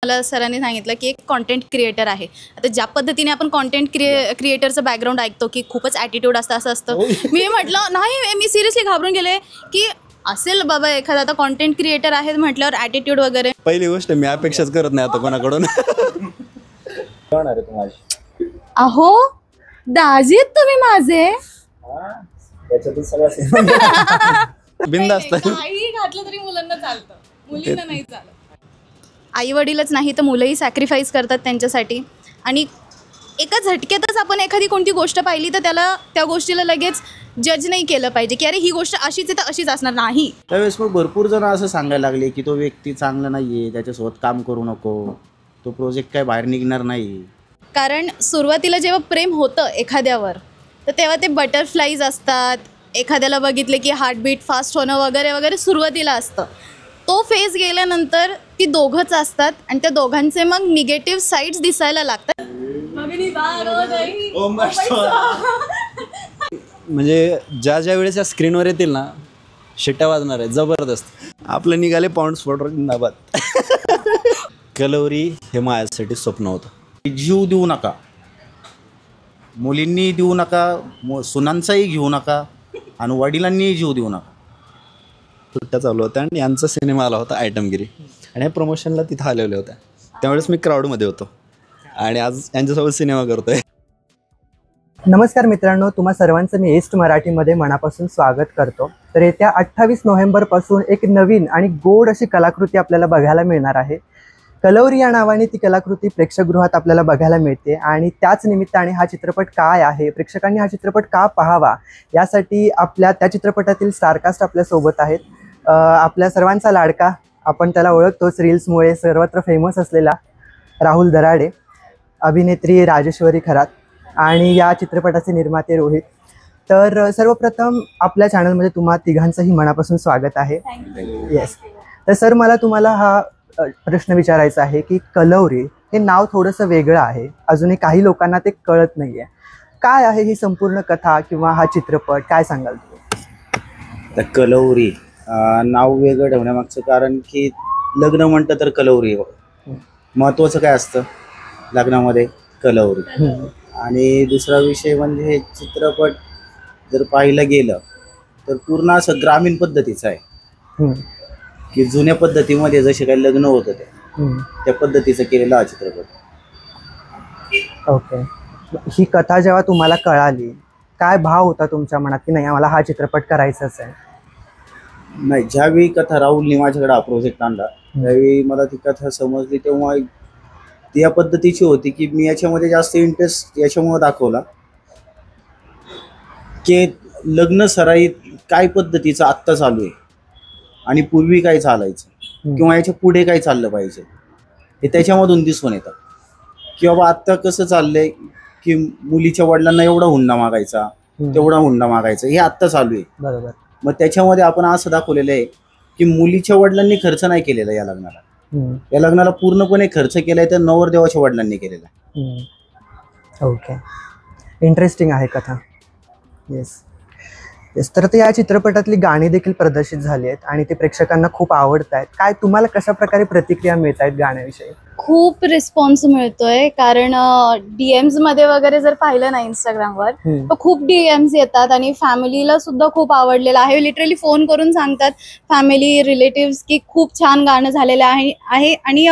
मला सरांनी सांगितलं की एक कंटेंट क्रिएटर आहे. आता ज्या पद्धतीने आपण कंटेंट क्रिएटरचं बॅकग्राऊंड ऐकतो की खूपच ॲटिट्यूड असतं असं असतं. मी म्हटलं नाही, मी सिरियसली घाबरून गेले की असेल बाबा एखादा आता कंटेंट क्रिएटर आहे म्हटल्यावर ॲटिट्यूड वगैरे. पहिली गोष्ट मी अपेक्षाच करत नाही आता कोणाकडून. अहो दाजी तुम्ही माझे बिनधास्त काही घातलं तरी मुलांना चालतं, मुलींना नाही चालत. आई वडीलच नाही तर मुलंही सॅक्रिफाईस करतात त्यांच्यासाठी. आणि एका झटक्यातच आपण एखादी कोणती गोष्ट पाहिली तर त्याला त्या गोष्टीला लगेच जज नाही केलं पाहिजे की अरे ही गोष्ट अशीच आहे तर अशीच असणार नाही. त्यावेळेस मग भरपूर जण असं सांगायला लागले की तो व्यक्ती चांगला नाही आहे, त्याच्यासोबत काम करू नको, तो प्रोजेक्ट काय बाहेर निघणार नाही. कारण सुरुवातीला जेव्हा प्रेम होतं एखाद्यावर तर तेव्हा ते बटरफ्लाईज असतात. एखाद्याला बघितले की हार्टबीट फास्ट होणं वगैरे वगैरे सुरुवातीला असतं. तो फेज गेल्यानंतर ती दोघंच असतात आणि त्या दोघांचे मग निगेटिव्ह साईड्स दिसायला लागतात. म्हणजे ज्या ज्या वेळेस या स्क्रीनवर येतील ना शिट्ट्या वाजणार आहे जबरदस्त. आपलं निघाले पाऊंड स्फोट जिंदाबाद. कलवरी हे माझ्यासाठी स्वप्न होतं. जीव देऊ नका, मुलींनी देऊ नका, सुनांचाही घेऊ नका आणि वडिलांनीही जीव देऊ नका. सुट्ट्या चालू होत्या आणि यांचा सिनेमा आला होता आयटमगिरी आणि या प्रमोशनला तिथं आलेल्या होत्या. त्यावेळेस मी क्राऊडमध्ये होतो आणि आज यांच्यासोबत सिनेमा करतोय. नमस्कार मित्रांनो, तुम्हा सर्वांचं मी ईस्ट मराठीमध्ये मनापासून स्वागत करतो. तर येत्या 28 नोव्हेंबरपासून एक नवीन आणि गोड अशी कलाकृती आपल्याला बघायला मिळणार आहे. कलवरी या नावाने ती कलाकृती प्रेक्षकगृहात आपल्याला बघायला मिळते आणि त्याच निमित्ताने हा चित्रपट काय आहे, प्रेक्षकांनी हा चित्रपट का पाहावा यासाठी त्या चित्रपटातील स्टारकास्ट आपल्यासोबत आहेत. आपल्या सर्वांचा लाडका, आपण त्याला ओळखतोच रील्समुळे सर्वत्र फेमस असलेला राहुल दराडे, अभिनेत्री राजेश्वरी खरात आणि या चित्रपटाचे निर्माते रोहित. तर सर्वप्रथम आपल्या चॅनलमध्ये तुम्हा तिघांचंही मनापासून स्वागत आहे. येस. तर सर, मला तुम्हाला हा प्रश्न विचारायचा आहे की कलवरी हे नाव थोडंसं वेगळं आहे, अजूनही काही लोकांना ते कळत नाही आहे. काय आहे ही संपूर्ण कथा किंवा हा चित्रपट, काय सांगाल तुम्ही? तर कलवरी नाव वेगळं ठेवण्यामागचं कारण की लग्न म्हणतं तर कलवरी महत्त्वाचं काय असतं लग्नामध्ये, कलवरी. आणि दुसरा विषय म्हणजे चित्रपट जर पाहिलं गेलं तर पूर्ण असं ग्रामीण पद्धतीचं आहे की जुन्या पद्धतीमध्ये जसे काही लग्न होतं त्या पद्धतीचं केलेला हा चित्रपट. ओके. ही कथा जेव्हा तुम्हाला कळाली, काय भाव होता तुमच्या मनात की नाही आम्हाला हा चित्रपट करायचाच आहे? नाही, ज्यावेळी कथा राहुलने माझ्याकडे हा प्रोजेक्ट आणला त्यावेळी मला ती कथा समजली तेव्हा ती या पद्धतीची होती की मी याच्यामध्ये जास्त इंटरेस्ट याच्यामुळे दाखवला की लग्न सराईत काय पद्धतीचं आत्ता चालू आहे आणि पूर्वी काय चालायचं किंवा याच्या पुढे काय चाललं पाहिजे हे त्याच्यामधून दिसून येतं. की बाबा आत्ता कसं चाललंय की मुलीच्या वडिलांना एवढा हुंडा मागायचा, तेवढा हुंडा मागायचा, हे आत्ता चालू आहे. बरोबर. मग त्याच्यामध्ये आपण असं दाखवलेलं आहे की मुलीच्या वडिलांनी खर्च नाही केलेला या लग्नाला. या लग्नाला पूर्णपणे खर्च केलाय तर नवरदेवाच्या वडिलांनी केलेला. ओके. इंटरेस्टिंग आहे कथा. येस. येस. तर या चित्रपटातली गाणी देखील प्रदर्शित झाली आहेत आणि ते प्रेक्षकांना खूप आवडत आहेत. काय तुम्हाला कशा प्रकारे प्रतिक्रिया मिळत आहेत गाण्याविषयी? खूप रिस्पॉन्स मिळतोय. कारण DMs मध्ये वगैरे जर पाहिलं ना इंस्टाग्रामवर तर खूप DMs येतात आणि फॅमिलीला सुद्धा खूप आवडलेलं आहे. लिटरली फोन करून सांगतात फॅमिली रिलेटिव्स की खूच छान गाणं झालेलं आहे. आणि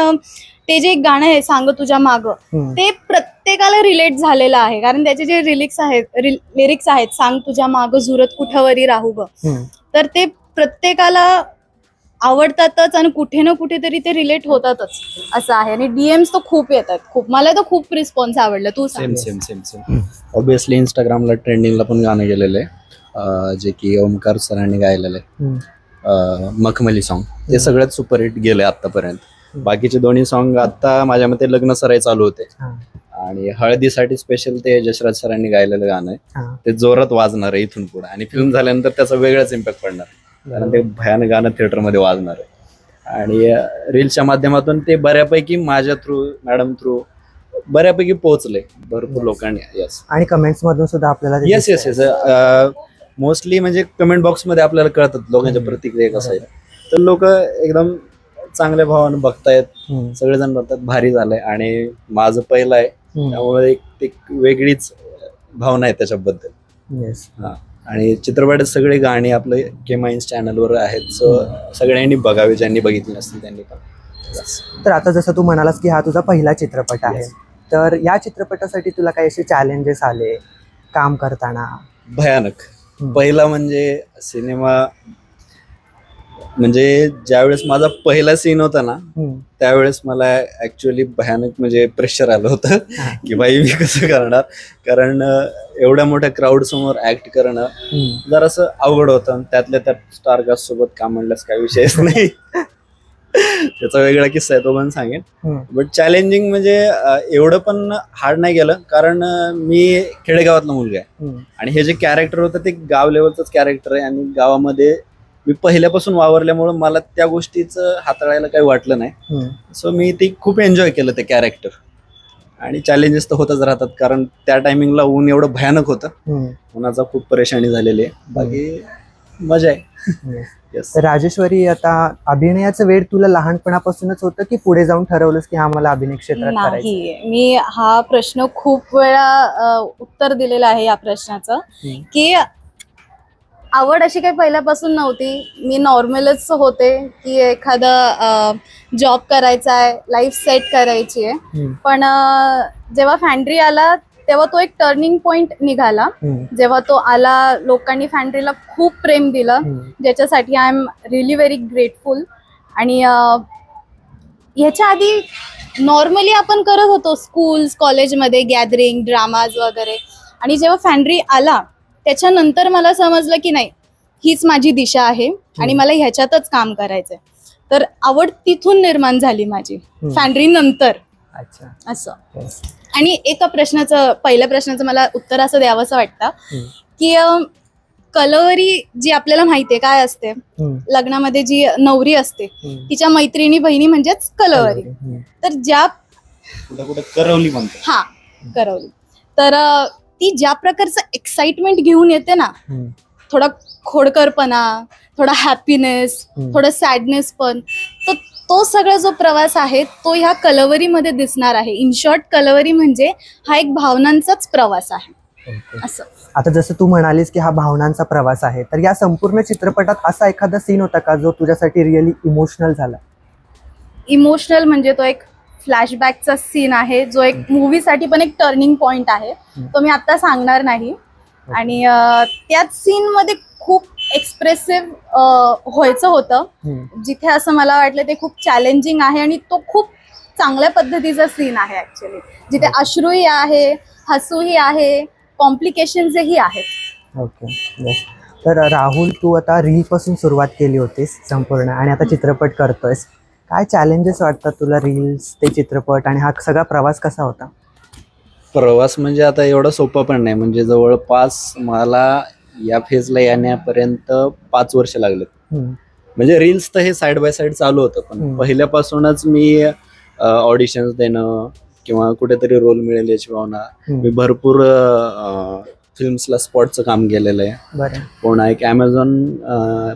ते जे एक गाणं आहे सांग तुझ्या माग, ते प्रत्येकाला रिलेट झालेलं आहे. कारण त्याचे जे लिरिक्स आहेत सांग तुझ्या माग झुरत कुठवरी राहू ग, तर ते प्रत्येकाला आवडतातच आणि कुठे ना कुठेतरी ते रिलेट होतातच असं आहे. आणि DMs तर खूप येतात, खूप. मला तर खूप रिस्पॉन्स आवडला. तू सांग. सेम ऑब्विसली इंस्टाग्रामला ट्रेंडिंगला पण गाणं गेलेलं आहे जे की ओमकार सरांनी गायलेलं आहे, मखमली सॉन्ग. ते सगळ्यात सुपरहिट गेले आतापर्यंत. बाकीचे दोन्ही सॉन्ग आता माझ्या मते लग्न सराई चालू होते आणि हळदीसाठी स्पेशल ते यशराज सरांनी गायलेलं गाणं आहे, ते जोरात वाजणार आहे इथून पुढे. आणि फिल्म झाल्यानंतर त्याचा वेगळाच इम्पॅक्ट पडणार कारण ते भयानक गाणं थिएटरमध्ये वाजणार आहे. आणि रील्सच्या माध्यमातून ते बऱ्यापैकी माझ्या थ्रू, मॅडम थ्रू बऱ्यापैकी पोहोचले भरपूर लोकांनी. येस. आणि कमेंट्स मधून सुद्धा आपल्याला येस मोस्टली म्हणजे कमेंट बॉक्समध्ये आपल्याला कळतात लोकांच्या प्रतिक्रिया कसं आहे. तर लोक एकदम चांगल्या भावानं बघतायत, सगळेजण म्हणतात भारी झालंय आणि माझं पहिलं आहे त्यामुळे एक वेगळीच भावना आहे त्याच्याबद्दल. येस. हा आणि चित्रपटात सगळे गाणी आपले केमाइन्स चॅनलवर आहेत, सगळ्यांनी बघावे ज्यांनी बघितले नसतील त्यांनी पण. तर आता जसं तू म्हणालास की हा तुझा पहिला चित्रपट आहे, तर या चित्रपटासाठी तुला काही असे चॅलेंजेस आले काम करताना? भयानक. पहिला म्हणजे सिनेमा म्हणजे ज्यावेळेस माझा पहिला सीन होता ना त्यावेळेस मला ऍक्च्युअली भयानक म्हणजे प्रेशर आलं होतं की बाई मी कसं करणार, कारण एवढ्या मोठ्या क्राऊड समोर ऍक्ट करणं जरासं अवघड होतं. त्यातल्या त्यात स्टारकास्ट सोबत काम म्हणल्यास काही विषयच नाही. त्याचा वेगळा किस्सा आहे, तो पण सांगेन. बट चॅलेंजिंग म्हणजे एवढं पण हार्ड नाही गेलं, कारण मी खेडेगावातला मुलगा आहे आणि हे जे कॅरेक्टर होतं ते गाव लेवलचंच कॅरेक्टर आहे आणि गावामध्ये मी पहिल्यापासून वावरल्यामुळं मला त्या गोष्टीचं हाताळायला काही वाटलं नाही. सो मी ती खूप एन्जॉय केलं ते कॅरेक्टर. आणि चॅलेंजेस तर होतच राहतात, कारण त्या टायमिंगला ऊन एवढं भयानक होतं, उन्हाचा खूप परेशानी झालेली आहे. बाकी मजा आहे. राजेश्वरी, आता अभिनयाचं वेळ तुला लहानपणापासूनच होतं की पुढे जाऊन ठरवलंस की हा मला अभिनय क्षेत्रात करायचं? नाही, मी हा प्रश्न खूप वेळा उत्तर दिलेलं आहे या प्रश्नाचं, की आवड अशी काही पहिल्यापासून नव्हती. मी नॉर्मलच होते की एखादा जॉब करायचा आहे, लाईफ सेट करायची आहे. पण जेव्हा फॅन्ड्री आला तेव्हा तो एक टर्निंग पॉइंट निघाला. जेव्हा तो आला लोकांनी फॅन्ड्रीला खूप प्रेम दिलं, ज्याच्यासाठी I am really very grateful. आणि ह्याच्या आधी नॉर्मली आपण करत होतो स्कूल्स कॉलेजमध्ये गॅदरिंग ड्रामाज वगैरे, आणि जेव्हा फॅन्ड्री आला त्याच्यानंतर मला समजलं की नाही, हीच माझी दिशा आहे आणि मला ह्याच्यातच काम करायचंय. तर आवड तिथून निर्माण झाली माझी फॅन्ड्री नंतर. अच्छा, असं. आणि एका प्रश्नाचं, पहिल्या प्रश्नाचं मला उत्तर असं द्यावंसं वाटतं की कलवरी जी आपल्याला माहितीये काय असते, लग्नामध्ये जी नवरी असते तिच्या मैत्रिणी बहिणी म्हणजेच कलवरी. तर ज्या करवली म्हणतो, हा करवली, तर ती ज्या प्रकारचं एक्साइटमेंट घेऊन येते ना, थोडा खोडकरपणा, थोडा हॅपीनेस, थोडं सॅडनेस पण, तो सगळा जो प्रवास आहे तो ह्या कलवरीमध्ये दिसणार आहे. इन शॉर्ट कलवरी म्हणजे हा एक भावनांचाच प्रवास आहे. असं. आता जसं तू म्हणालीस की हा भावनांचा प्रवास आहे, तर या संपूर्ण चित्रपटात असा एखादा सीन होता का जो तुझ्यासाठी रिअली इमोशनल झाला? इमोशनल म्हणजे तो एक फ्लॅशबॅकचा सीन आहे, जो एक मूवीसाठी पण एक टर्निंग पॉइंट आहे. तो मी आता सांगणार नाही. आणि त्याच सीन मध्ये खूप एक्सप्रेसिव्ह व्हायचं होतं, जिथे असं मला वाटलं ते खूप चॅलेंजिंग आहे. आणि तो खूप चांगल्या पद्धतीचा सीन आहे ऍक्च्युली, जिथे अश्रूही आहे, हसूही आहे, कॉम्प्लिकेशन्सही आहेत. ओके. तर राहुल, तू आता रील पासून सुरुवात केली होतीस संपूर्ण आणि आता चित्रपट करतोयस. काय चॅलेंजेस वाटतात तुला रील्स, ते चित्रपट आणि हा सगळा प्रवास कसा होता? प्रवास म्हणजे आता एवढा सोपा पण नाही. म्हणजे जवळपास मला या फेजला येण्यापर्यंत 5 वर्ष लागलेत. म्हणजे रील्स तर हे साइड बाय साइड चालू होतं, पण पहिल्यापासूनच मी ऑडिशन्स देणं किंवा कुठेतरी रोल मिळेल याची भावना. मी भरपूर फिल्म्सला स्पॉटचं काम केलेलं आहे. पुन्हा एक अमेझॉन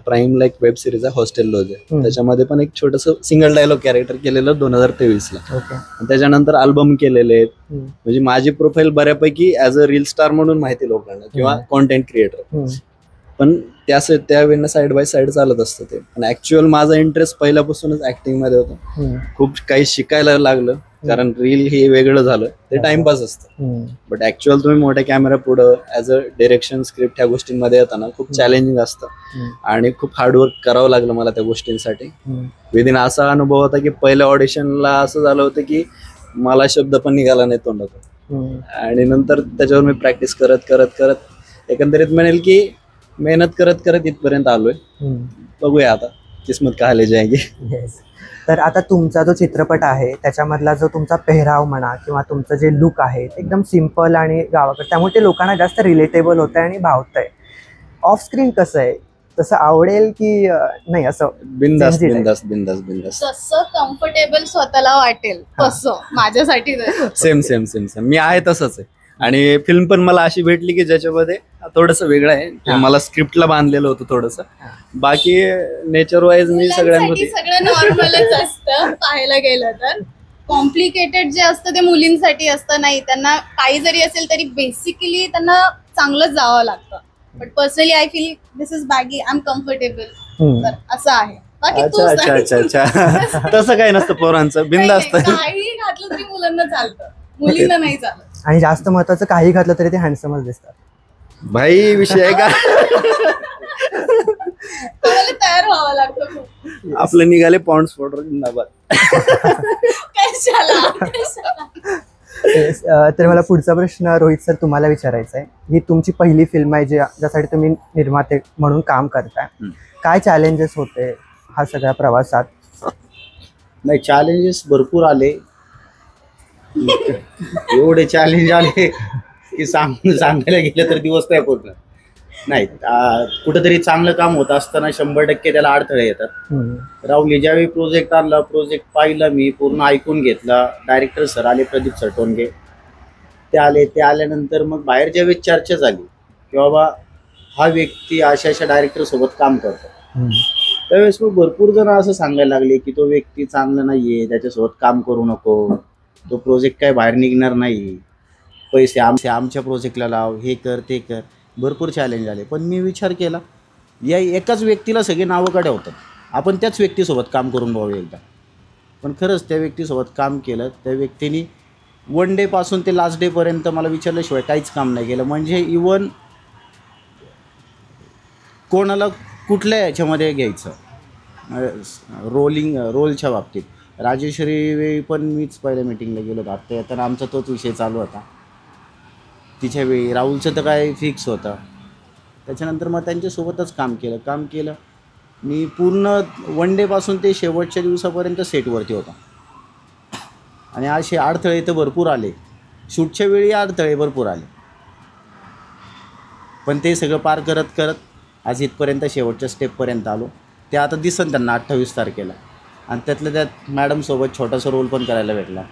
प्राईमला एक वेब सिरीज आहे हॉस्टेल लॉज आहे, त्याच्यामध्ये पण एक छोटस सिंगल डायलॉग कॅरेक्टर केलेलं 2023ला. त्याच्यानंतर अल्बम केलेले आहेत. म्हणजे माझी प्रोफाईल बऱ्यापैकी ऍज अ रील स्टार म्हणून माहिती लोकांना किंवा कॉन्टेंट क्रिएटर. पण त्यावेळेला साइड बाय साइड चालत असतं ते. पण ऍक्च्युअल माझा इंटरेस्ट पहिल्यापासूनच ऍक्टिंग मध्ये होता. खूप काही शिकायला लागलं, कारण रील हे वेगळं झालं, ते टाइमपास असतं. बट ऍक्च्युअल तुम्ही मोठ्या कॅमेरा पुढं ऍज अ डिरेक्शन स्क्रिप्ट ह्या गोष्टींमध्ये येताना खूप चॅलेंजिंग असतं आणि खूप हार्डवर्क करावं लागलं मला त्या गोष्टींसाठी. विदिन असा अनुभव होता की पहिल्या ऑडिशनला असं झालं होतं की मला शब्द पण निघाला नाही तोंडातून. आणि नंतर त्याच्यावर मी प्रॅक्टिस करत करत करत एकंदरीत म्हणेल की मेहनत करत करत इथपर्यंत आलोय. बघूया आता किस्मत कहाँ ले जाएगी. तर आता तुमचा जो चित्रपट आहे त्याच्यामधला जो तुमचा पेहराव म्हणा किंवा तुमचं जे लुक आहे ते एकदम सिम्पल आणि गावाकडे, त्यामुळे ते लोकांना जास्त रिलेटेबल होत आहे आणि भावतंय. ऑफ स्क्रीन कसं आहे, तसं आवडेल की नाही? असं बिंदास बिंदास बिंदास बिंदास जसं कम्फर्टेबल स्वतःला वाटेल तसं माझ्यासाठी. सेम सेम सेम सेम मी आहे तसंच आहे. आणि फिल्म पण मला अशी भेटली की ज्याच्यामध्ये थोडस वेगळं आहे ते मला स्क्रिप्टला बांधलेलं होतं थोडस. बाकी नेचर वाईज मी मुलांसाठी सगळं नॉर्मलच असतं पाहायला गेलं तर. कॉम्प्लिकेटेड जे असतं ते मुलींसाठी असतं. नाही, त्यांना काही जरी असेल तरी बेसिकली त्यांना चांगलंच जावं लागतं. But personally I feel this is baggy, I am comfortable. तर असं आहे. बाकी तू अच्छा अच्छा अच्छा अच्छा तसं काही नसतं पोरांचं बिंदास्त. काही घातलं तरी मुलांना चालतं, मुलींना नाही चालत. आणि जास्त महत्वाचं काही घातलं तरी ते हँडसमच दिसतात. भाई विषय आहे का आम्हाला तयार व्हावं लागतं खूप. आपलं निघाले पॉन्ड्स पावडर जिंदाबाद. तर मला पुढचा प्रश्न रोहित सर तुम्हाला विचारायचा आहे. ही तुमची पहिली फिल्म आहे ज्यासाठी तुम्ही निर्माते म्हणून काम करताय. काय चॅलेंजेस होते हा सगळ्या प्रवासात? नाही, चॅलेंजेस भरपूर आले. एवढे चॅलेंज आले की सांगायला गेलं तर दिवस काय पूर्ण नाही. कुठंतरी चांगलं काम होत असताना 100% त्याला अडथळे येतात. राहुल ज्यावेळी प्रोजेक्ट आणला, प्रोजेक्ट पाहिला, मी पूर्ण ऐकून घेतला. डायरेक्टर सर आले, प्रदीप सटोनगे ते आले. ते आल्यानंतर मग बाहेर ज्यावेळेस चर्चा झाली की बाबा हा व्यक्ती अशा डायरेक्टर सोबत काम करतो, त्यावेळेस मग भरपूर जण असं सांगायला लागले की तो व्यक्ती चांगला नाहीये, त्याच्यासोबत काम करू नको, तो प्रोजेक्ट काय बाहेर निघणार नाही, पैसे आमच्या प्रोजेक्टला लाव, हे कर ते कर. भरपूर चॅलेंज आले. पण मी विचार केला या एकाच व्यक्तीला सगळे नावं काढे होतात, आपण त्याच व्यक्तीसोबत काम करून बघू एकदा. पण खरंच त्या व्यक्तीसोबत काम केलं. त्या व्यक्तीने 1 डे पासून ते लास्ट डेपर्यंत मला विचारल्याशिवाय काहीच काम नाही केलं. म्हणजे इवन कोणाला कुठल्या ह्याच्यामध्ये घ्यायचं, रोलच्या बाबतीत राजेश्वरी वेळी पण मीच पहिल्या मीटिंगला गेलो होतो. आत्ता येताना आमचा तोच विषय चालू होता. तिच्या वेळी राहुलचं तर काय फिक्स होतं. त्याच्यानंतर मग त्यांच्यासोबतच काम केलं. मी पूर्ण 1 डे पासून ते शेवटच्या दिवसापर्यंत सेटवरती होता. आणि असे अडथळे तर भरपूर आले, शूटच्या वेळी अडथळे भरपूर आले. पण ते सगळं पार करत आज इथपर्यंत शेवटच्या स्टेपपर्यंत आलो. ते आता दिसन त्यांना 28 तारखेला. आणि त्यातल्या त्यात मॅडमसोबत छोटासा रोल पण करायला भेटला.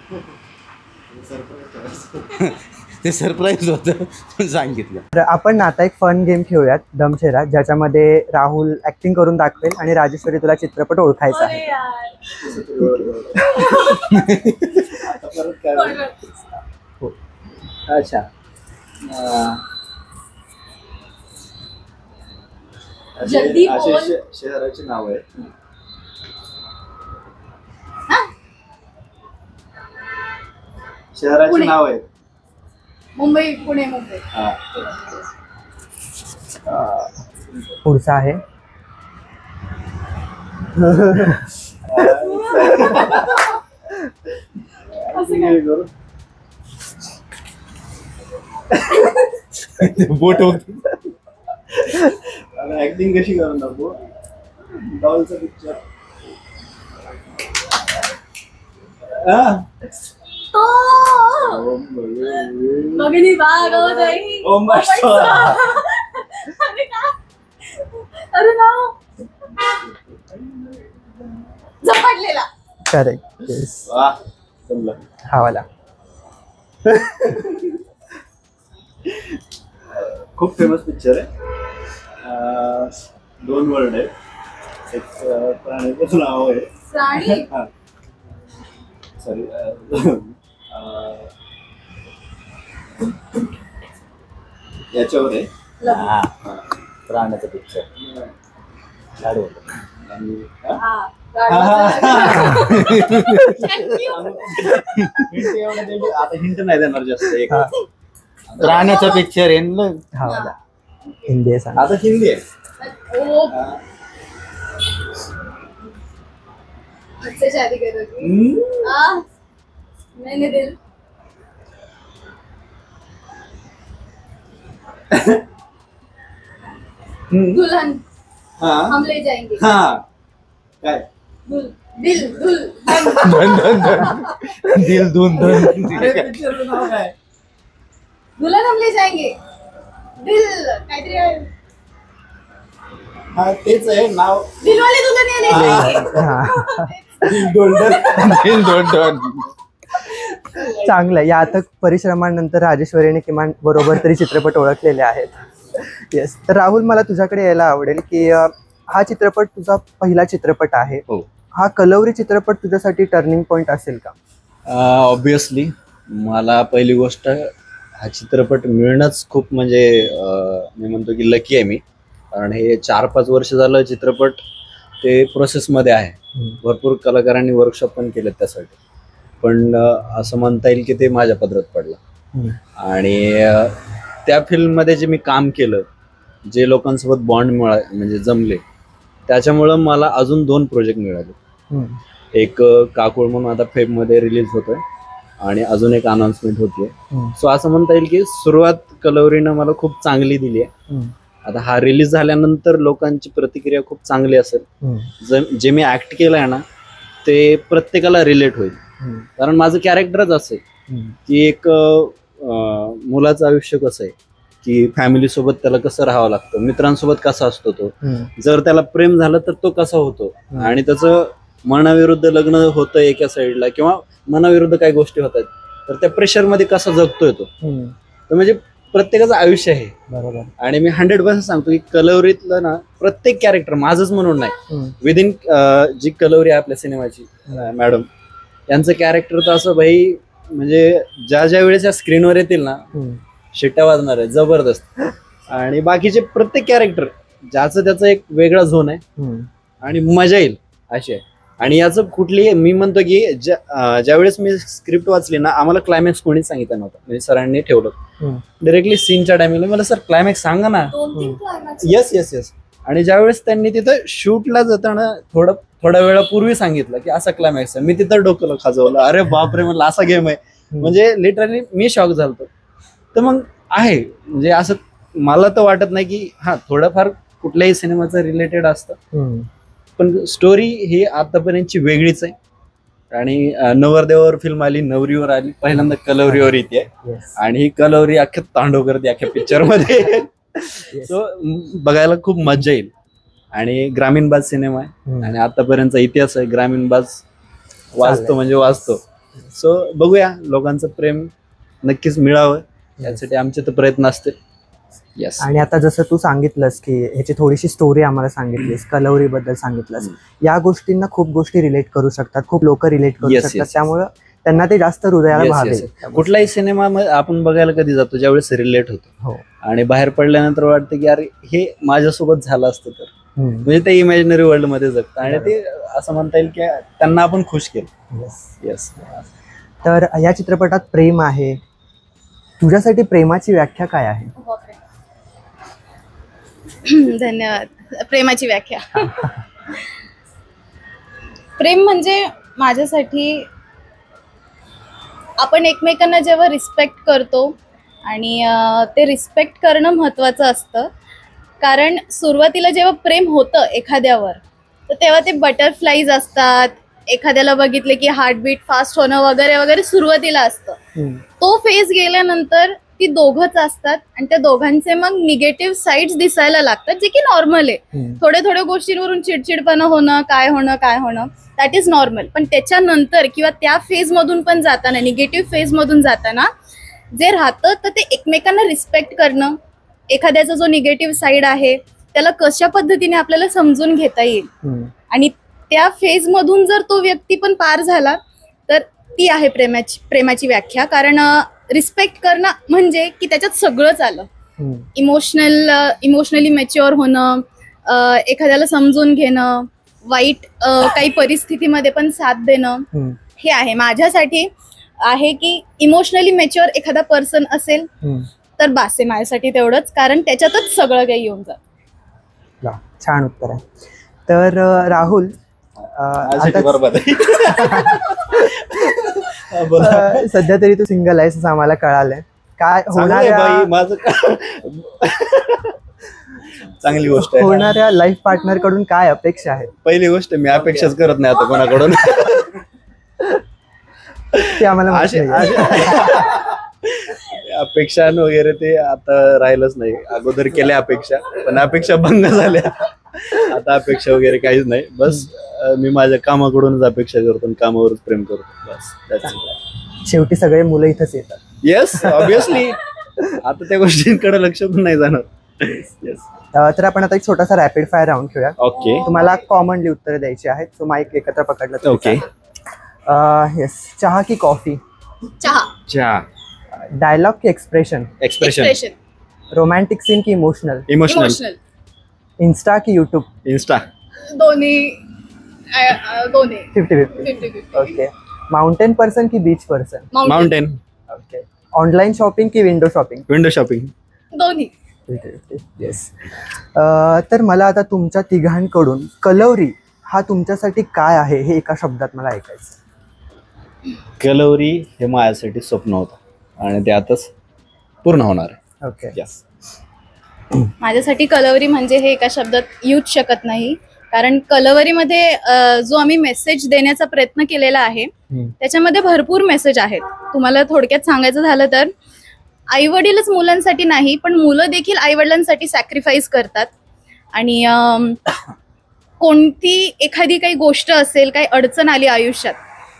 ते सरप्राईज होतं पण सांगितलं. तर आपण आता एक फन गेम खेळूयात, दमशेरा, ज्याच्यामध्ये राहुल ऍक्टिंग करून दाखवेल आणि राजेश्वरी तुला चित्रपट ओळखायचा आहे. अच्छा जल्दी बोल. शहराची नाव आहे. शहराची नाव आहे. मुंबई, पुणे, मुंबई. पुढचा आहे बोट होती. ऍक्टिंग कशी करून दाखवू? डॉलचा पिक्चर. मगनी भागवताई. अरे ना झपाटलेला. करेक्ट. हा वाला खूप फेमस पिक्चर आहे. 2 वर्ड आहे. एक प्राण्याचं नाव आहे. प्राणी. सॉरी, याच्यावर आहे. प्राण्याचं पिक्चर झाड होतं. आता हिंट नाही देणार जास्त. एक प्राण्याचा पिक्चर आहे ना. हा वाला हिंदी आहे सांग. आता हिंदी आहे. मुझसे शादी करोगी? मैंने दिल. दुल्हन हम ले जाएंगे. काय दिल दिल दिल धून पिक्चरचं नाव काय? दुल्हन हम ले जाएंगे. दिल काहीतरी आहे. हा तेच आहे नाव. दिलवाले दुल्हनिया ले जाएंगे. दिल डोंडन. चांगलं आहे. या अथक परिश्रमानंतर राजेश्वरीने किमान बरोबर तरी चित्रपट ओळखलेले आहेत. येस. तर राहुल, मला तुझ्याकडे यायला आवडेल की हा चित्रपट तुझा पहिला चित्रपट आहे. हो. हा कलवरी चित्रपट तुझ्यासाठी टर्निंग पॉइंट असेल का? ऑब्विसली मला पहिली गोष्ट हा चित्रपट मिळणंच खूप म्हणजे मी म्हणतो की लकी आहे मी. कारण हे 4-5 वर्ष झालं चित्रपट ते प्रोसेसमध्ये आहे. भरपूर कलाकारांनी वर्कशॉप पण केले त्यासाठी, पण असं म्हणता येईल की ते माझ्या पदरात पडलं. आणि त्या फिल्ममध्ये जे मी काम केलं, जे लोकांसोबत बॉन्ड म्हणजे जमले, त्याच्यामुळं मला अजून 2 प्रोजेक्ट मिळाले. एक काकुळ म्हणून आता फेबमध्ये रिलीज होतोय आणि अजून एक अनाउन्समेंट होतीये. सो असं म्हणता येईल की सुरुवात कलवरीनं मला खूप चांगली दिली आहे. आता हा रिलीज झाल्यानंतर लोकांची प्रतिक्रिया खूप चांगली असेल. जे मी ऍक्ट केलं आहे ना ते प्रत्येकाला रिलेट होईल. कारण माझं कॅरेक्टरच असेल की एक मुलाचं आयुष्य कसं आहे, की फॅमिली सोबत त्याला कसं राहावं लागतं, मित्रांसोबत कसा असतो तो, जर त्याला प्रेम झालं तर तो कसा होतो, आणि त्याचं मनाविरुद्ध लग्न होतं एका साईडला किंवा मनाविरुद्ध काही गोष्टी होतात तर त्या प्रेशरमध्ये कसा जगतोय तो. तर म्हणजे प्रत्येकाचं आयुष्य आहे. बरोबर. आणि मी 100% सांगतो की कलवरीतलं ना प्रत्येक कॅरेक्टर माझंच म्हणून नाही, विदिन जी कलवरी आहे आपल्या सिनेमाची मॅडम यांचं कॅरेक्टर तर असं भाई म्हणजे ज्या ज्या वेळेस या स्क्रीनवर येतील ना शिट्ट्या वाजणार आहे जबरदस्त. आणि बाकीचे प्रत्येक कॅरेक्टर ज्याचं त्याचं एक वेगळा झोन आहे आणि मजा येईल अशी आहे. आणि याचं कुठली मी म्हणतो की ज्यावेळेस मी स्क्रिप्ट वाचली ना आम्हाला क्लायमॅक्स कोणीच सांगितलं नव्हतं, म्हणजे सरांनी ठेवलं डायरेक्टली सीनच्या टायमिंगला. मला सर क्लायमॅक्स सांगा ना. Yes yes yes. आणि ज्यावेळेस त्यांनी तिथं शूटला जाताना थोड्या वेळापूर्वी सांगितलं की असा क्लायमॅक्स आहे, मी तिथं डोकं खाजवलं. अरे बापरे म्हणलं असा गेम आहे. म्हणजे लिटरली मी शॉक झालतो. तर मग आहे म्हणजे असं मला तर वाटत नाही की थोडंफार कुठल्याही सिनेमाचं रिलेटेड असतं, पण स्टोरी ही आतापर्यंतची वेगळीच आहे. आणि नवरदेवावर फिल्म आली, नवरीवर आली, पहिल्यांदा कलवरीवर येते आणि ही कलवरी अख्ख्या तांडव करते अख्ख्या पिक्चर मध्ये. सो बघायला खूप मजा येईल. आणि ग्रामीण बाज सिनेमा आहे आणि आतापर्यंतचा इतिहास आहे. ग्रामीण बाज वाचतो म्हणजे वाचतो. सो बघूया, लोकांचं प्रेम नक्कीच मिळावं यासाठी आमचे तर प्रयत्न असते. Yes. आणि आता जसं तू सांगितलंस की ह्याची थोडीशी स्टोरी आम्हाला सांगितलीस, कलवरी बद्दल सांगितलंस, या गोष्टींना खूप गोष्टी रिलेट करू शकतात, खूप लोक रिलेट करू शकतात. त्यामुळं त्यांना ते जास्त हृदयाला भावेल. कुठलाही सिनेमा आपण बघायला कधी जातो ज्यावेळेस रिलेट होतो आणि बाहेर पडल्यानंतर वाटतं की अरे हे माझ्यासोबत झालं असतं तर, म्हणजे ते इमॅजिनरी वर्ल्ड मध्ये जगतं आणि ते असं म्हणता येईल की त्यांना आपण खुश केलं. येस. तर या चित्रपटात प्रेम आहे. तुझ्यासाठी प्रेमाची व्याख्या काय आहे? धन्यवाद. प्रेमाची व्याख्या प्रेम म्हणजे माझ्यासाठी आपण एकमेकांना जेव्हा रिस्पेक्ट करतो आणि ते रिस्पेक्ट करणं महत्त्वाचं असतं. कारण सुरुवातीला जेव्हा प्रेम होतं एखाद्यावर तर तेव्हा ते बटरफ्लाईज असतात. एखाद्याला बघितले की हार्टबीट फास्ट होणं वगैरे वगैरे सुरुवातीला असतं. तो फेज गेल्यानंतर ती दोघंच असतात आणि त्या दोघांचे मग निगेटिव्ह साईड्स दिसायला लागतात, जे की नॉर्मल आहे. थोड्या गोष्टींवरून चिडचिडपणा होणं, काय होणं दॅट इज नॉर्मल. पण त्याच्यानंतर किंवा त्या फेज मधून पण जाताना, निगेटिव्ह फेज मधून जाताना जे राहतं तर ते एकमेकांना रिस्पेक्ट करणं, एखाद्याचा जो निगेटिव्ह साईड आहे त्याला कशा पद्धतीने आपल्याला समजून घेता येईल आणि त्या फेज मधून जर तो व्यक्ती पण पार झाला तर ती आहे प्रेमाची व्याख्या. कारण रिस्पेक्ट करणं म्हणजे की त्याच्यात सगळंच आलं. इमोशनली मॅच्युअर होणं, एखाद्याला समजून घेणं, वाईट काही परिस्थितीमध्ये पण साथ देणं, हे आहे माझ्यासाठी. आहे की इमोशनली मॅच्युअर एखादा पर्सन असेल तर बास आहे माझ्यासाठी तेवढंच, कारण त्याच्यातच सगळं काही येऊन जातं. छान उत्तर आहे. तर राहुल, सध्या तरी तू सिंगल आहेस असं आम्हाला कळालंय. काय चांगली गोष्ट आहे. होणाऱ्या लाईफ पार्टनर कडून काय अपेक्षा आहेत? पहिली गोष्ट मी अपेक्षाच करत नाही आता कोणाकडून. ते आम्हाला अपेक्षा वगैरे ते आता राहिलंच नाही. अगोदर केल्या अपेक्षा, पण अपेक्षा भंग झाल्या. आता अपेक्षा वगैरे काहीच नाही. बस मी माझ्या कामाकडूनच अपेक्षा करतो, कामावरच प्रेम करतो. बस. शेवटी सगळे मुलं इथंच येतात. Yes obviously. आता त्या गोष्टींकडे लक्ष पण नाही जाणार. येस. तर आपण आता एक छोटासा रॅपिड फायर राऊंड खेळूया. ओके तुम्हाला कॉमनली उत्तरं द्यायची आहेत. सो माईक एकत्र पकडलं तर ओके. येस. चहा की कॉफी? चहा. चहा. डायलॉग की एक्सप्रेशन? एक्सप्रेशन. रोमॅन्टिक सीन की इमोशनल? इमोशनल. इन्स्टा की यूट्यूब? इन्स्टा. दोन्ही 50-50. 50-50. ओके. माउंटेन पर्सन की beach person? Mountain. Okay. Online shopping की विंडो शॉपिंग? Window shopping. दोन्ही. येस. तर मला आता तुमच्या तिघांकडून कलवरी हा तुमच्यासाठी काय आहे हे एका शब्दात मला ऐकायचं. कलवरी हे माझ्यासाठी स्वप्न होतं आणि ते आताच पूर्ण होणार आहे. ओके. यस. माझ्यासाठी कलवरी म्हणजे हे एका शब्दात येऊच शकत नाही, कारण कलवरीमध्ये जो आम्ही मेसेज देण्याचा प्रयत्न केलेला आहे त्याच्यामध्ये भरपूर मेसेज आहेत. तुम्हाला थोडक्यात सांगायचं झालं तर आई वडीलच मुलांसाठी नाही, पण मुलं देखील आई वडिलांसाठी सॅक्रिफाईस करतात. आणि कोणती एखादी काही गोष्ट असेल, काही अडचण आली आयुष्यात,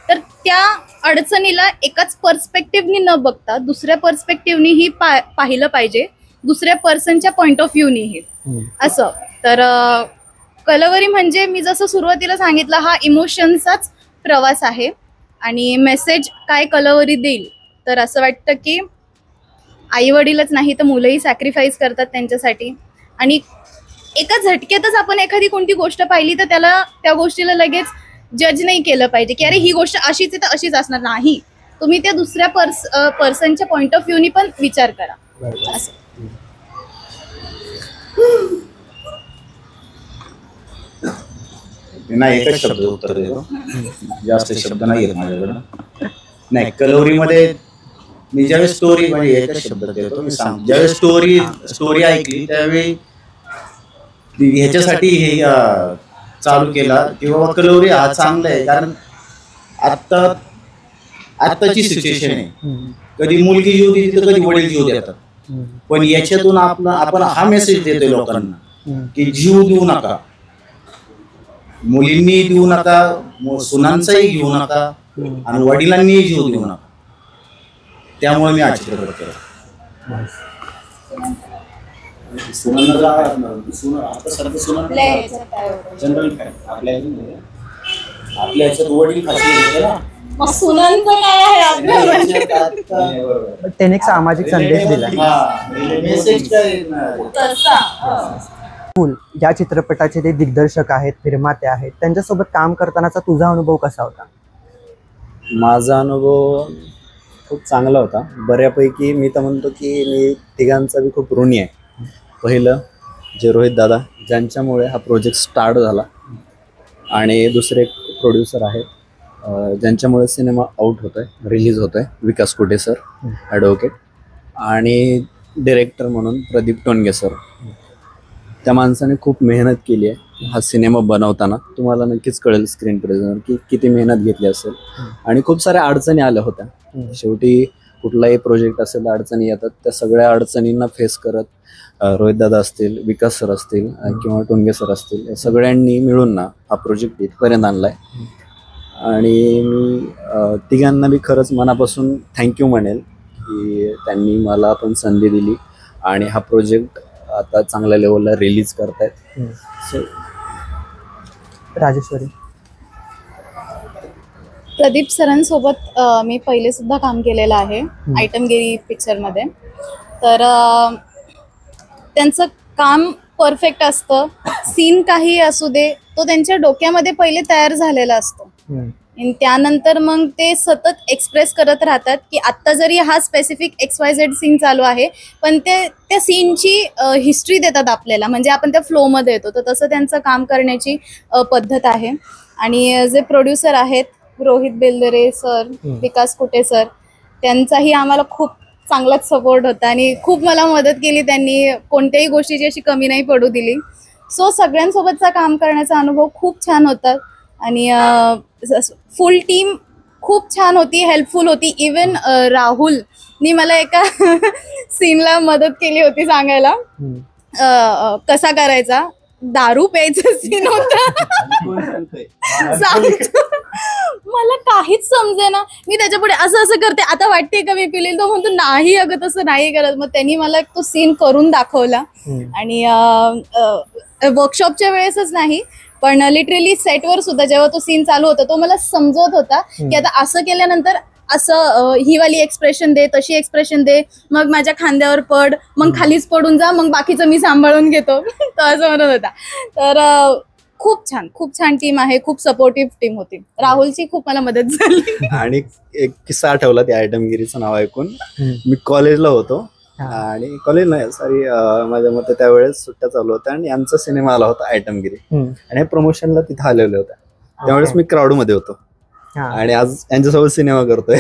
तर त्या अडचणीला एकाच पर्स्पेक्टिव्हनी न बघता दुसऱ्या पर्स्पेक्टिव्हनीही पाहिलं पाहिजे, दुसऱ्या पर्सनच्या पॉइंट ऑफ व्ह्यूनीही. असं तर कलवरी म्हणजे मी जसं सुरुवातीला सांगितलं, हा इमोशनचाच प्रवास आहे. आणि मेसेज काय कलवरी देईल, तर असं वाटतं की आई वडीलच नाही तर मुलंही सॅक्रिफाईस करतात त्यांच्यासाठी. आणि एका झटक्यातच आपण एखादी कोणती गोष्ट पाहिली तर त्याला त्या गोष्टीला लगेच जज नाही केलं पाहिजे की अरे ही गोष्ट अशीच आहे तर अशीच असणार नाही. तुम्ही त्या दुसऱ्या पर्सनच्या पॉइंट ऑफ व्ह्यूनी पण विचार करा. असं. नाही, एकच शब्द उत्तर देतो, जास्त शब्द नाही आहेत माझ्याकडं. नाही, कलवरीमध्ये मी ज्यावेळेस स्टोरी म्हणजे एकच शब्द देतो, मी सांग ज्यावेळेस स्टोरी ऐकली त्यावेळी ह्याच्यासाठी हे चालू केला की बाबा कलवरी हा चांगला आहे. कारण आत्ताची सिच्युएशन आहे, कधी मुलगी जीव देते तर कधी वडील जीव देतात. पण याच्यातून आपण हा मेसेज देतोय लोकांना की जीव देऊ नका, मुलींनी देऊ नका, सुनांचाही घेऊ नका आणि वडिलांनीही जीव देऊ नका. त्यामुळे मी हा चित्रपट केला. जनरल आपल्या ह्याच्यात वडील त्याने एक सामाजिक संदेश दिला. फुल या चित्रपटाचे ते दिग्दर्शक आहेत, निर्माते आहेत, त्यांच्यासोबत काम करतानाचा तुझा अनुभव कसा होता? माझा अनुभव खूप चांगला होता. बऱ्यापैकी मी तर म्हणतो की मी तिघांचा बी खूप ऋणी आहे. पहिलं जे रोहित दादा, ज्यांच्यामुळे हा प्रोजेक्ट स्टार्ट झाला, आणि दुसरे प्रोड्युसर आहेत ज्यांच्यामुळे सिनेमा आउट होतोय, रिलीज होतोय, विकास कुटे सर ॲडव्होकेट, आणि डिरेक्टर म्हणून प्रदीप टोनगे सर. त्या माणसाने खूप मेहनत केली आहे हा सिनेमा बनवताना. तुम्हाला नक्कीच कळेल स्क्रीन प्रेझेंटवर की किती मेहनत घेतली असेल. आणि खूप साऱ्या अडचणी आल्या होत्या. शेवटी कुठलाही प्रोजेक्ट असेल अडचणी येतात, त्या सगळ्या अडचणींना फेस करत रोहितदादा असतील, विकास सर असतील किंवा टोनगे सर असतील, या सगळ्यांनी मिळून ना हा प्रोजेक्ट इथपर्यंत आणला आहे. आणि मी तिघांना बी खरंच मनापासून थँक्यू म्हणेल की त्यांनी मला पण संधी दिली आणि हा प्रोजेक्ट आता चांगल्या लेवलला रिलीज करतायत. सो राजेश्वरी. प्रदीप सरांसोबत मी पहिले सुद्धा काम केलेलं आहे आयटमगिरी पिक्चरमध्ये. तर त्यांचं काम परफेक्ट असतं. सीन काही असू दे, तो त्यांच्या डोक्यामध्ये पहिले तयार झालेला असतो. आणि त्यानंतर मग ते सतत एक्सप्रेस करत राहतात की आत्ता जरी हा स्पेसिफिक XYZ सीन चालू आहे, पण ते त्या सीनची हिस्ट्री देतात आपल्याला, म्हणजे आपण त्या फ्लोमध्ये येतो. तर तसं त्यांचं काम करण्याची पद्धत आहे. आणि जे प्रोड्युसर आहेत रोहित बेलदरे सर, विकास कुटे सर, त्यांचाही आम्हाला खूप चांगलाच सपोर्ट होता आणि खूप मला मदत केली त्यांनी. कोणत्याही गोष्टीची अशी कमी नाही पडू दिली. सो सगळ्यांसोबतचा काम करण्याचा अनुभव खूप छान होता. आणि फुल टीम खूप छान होती, हेल्पफुल होती. इवन राहुलनी मला एका सीनला मदत केली होती सांगायला कसा करायचा. दारू प्यायचं सीन होता. सांगतो मला काहीच समजेना. मी त्याच्या पुढे असं असं करते, आता वाटते का मी पिलेल. तो म्हणतो नाही अगं तसं नाही करत. मग त्यांनी मला तो सीन करून दाखवला. आणि वर्कशॉपच्या वेळेसच नाही पण लिटरली सेटवर सुद्धा जेव्हा तो सीन चालू होता तो मला समजवत होता की आता असं केल्यानंतर असं ही वाली एक्सप्रेशन दे, तशी एक्सप्रेशन दे, मग माझ्या खांद्यावर पड, मग खालीच पडून जा, मग बाकीचं मी सांभाळून घेतो. तो असं म्हणत होता. तर खूप छान टीम आहे. खूप सपोर्टिव्ह टीम होती. राहुलची खूप मला मदत झाली. आणि एक किस्सा आठवला त्या आयटमगिरीचं नाव ऐकून. मी कॉलेजला होतो आणि कॉलेज नाही सॉरी माझ्या मते त्यावेळेस सुट्ट्या चालू होत्या आणि यांचा सिनेमा आला होता आयटमगिरी आणि प्रमोशनला तिथे आलेले होते. त्यावेळेस मी क्राऊड मध्ये होतो आणि आज यांच्यासोबत सिनेमा करतोय.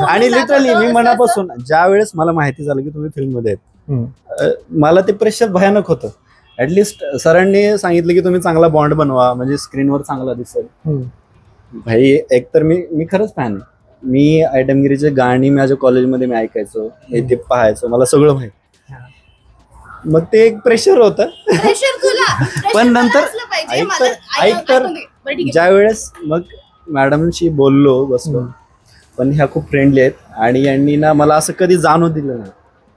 आणि लिटरली मी मनापासून ज्या वेळेस मला माहिती झालं की तुम्ही फिल्म मध्ये आहेत, मला ते प्रेशर भयानक होतं. ऍटलिस्ट सरांनी सांगितलं की तुम्ही चांगला बॉन्ड बनवा म्हणजे स्क्रीनवर चांगला दिसेल. भाई एकतर मी खरंच फॅन आहे. मी आयटमगिरीचे गाणी माझ्या कॉलेजमध्ये मी ऐकायचो, ते पाहायचो, मला सगळं माहिती. मग ते एक प्रेशर होतं. पण नंतर ऐकतर ज्या वेळेस मग मॅडमशी बोललो बसलो, पण ह्या खूप फ्रेंडली आहेत आणि यांनी ना मला असं कधी जाणू दिलं नाही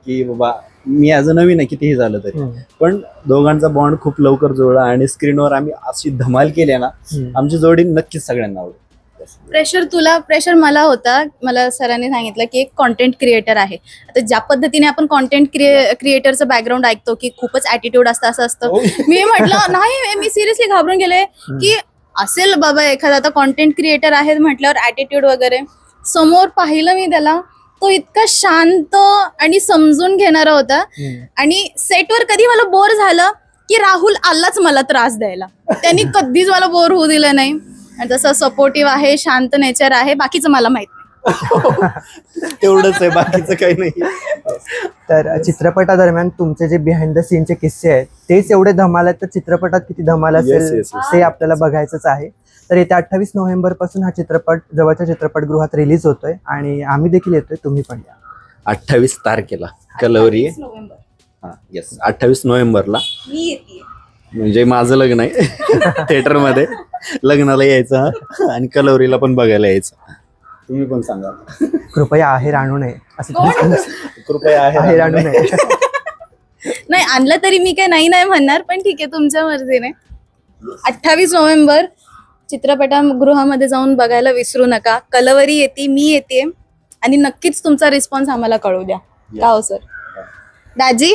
की बाबा मी ॲज अ नवीन आहे कितीही झालं तरी. पण दोघांचा बॉन्ड खूप लवकर जुळला आणि स्क्रीनवर आम्ही अशी धमाल केली ना, आमची जोडी नक्कीच सगळ्यांना आवडली. प्रेशर मला होता. मला सरांनी सांगितलं की एक कॉन्टेंट क्रिएटर आहे. आता ज्या पद्धतीने आपण कॉन्टेंट क्रिएटरचं बॅकग्राऊंड ऐकतो की खूपच ऍटिट्यूड असतं असं असतं. मी म्हटलं नाही, मी सिरियसली घाबरून गेले की असेल बाबा एखादा आता कॉन्टेंट क्रिएटर आहे म्हटल्यावर ऍटिट्यूड वगैरे. समोर पाहिलं मी त्याला, तो इतका शांत आणि समजून घेणारा होता. आणि सेटवर कधी मला बोर झालं की राहुल आलाच मला त्रास द्यायला. त्यांनी कधीच मला बोर होऊ दिलं नाही. आणि तसं सपोर्टिव्ह आहे, शांत नेचर आहे. बाकीचं मला माहित नाही. तेवढंच आहे, बाकीचं काही नाही. तर चित्रपटादरम्यान तुमचे जे बिहाइंड द सीनचे किस्से आहेत तेच एवढे धमाल आहेत, तर चित्रपटात किती धमाल असेल ते आपल्याला बघायचंच आहे. तर येत्या 28 नोव्हेंबर पासून हा चित्रपट जवळच्या चित्रपटगृहात रिलीज होतोय आणि आम्ही देखील येतोय, तुम्ही पण या. 28 तारखेला कलवरी. हा येस, 28 नोव्हेंबरला मी येते. म्हणजे माझं लग्न आहे थिएटरमध्ये. लग्नाला यायचं आणि कलवरीला पण बघायला यायचं. तुम्ही पण सांगा. कृपया आहेर आणू नये असं. कृपया आहेर आणू नये. नाही आणलं तरी मी काय नाही म्हणणार, पण ठीक आहे तुमच्या मर्जीने. 28 नोव्हेंबर चित्रपटगृहामध्ये जाऊन बघायला विसरू नका. कलवरी येते, मी येते आणि नक्कीच तुमचा रिस्पॉन्स आम्हाला कळू द्या. का हो सर? दाजी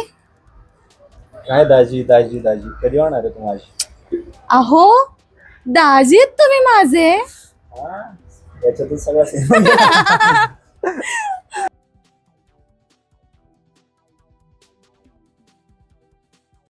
काय दाजी दाजी दाजी कधी होणार आहे तुम्हाला? अहो दाजी आहेत तुम्ही माझे. याच्यातच सगळं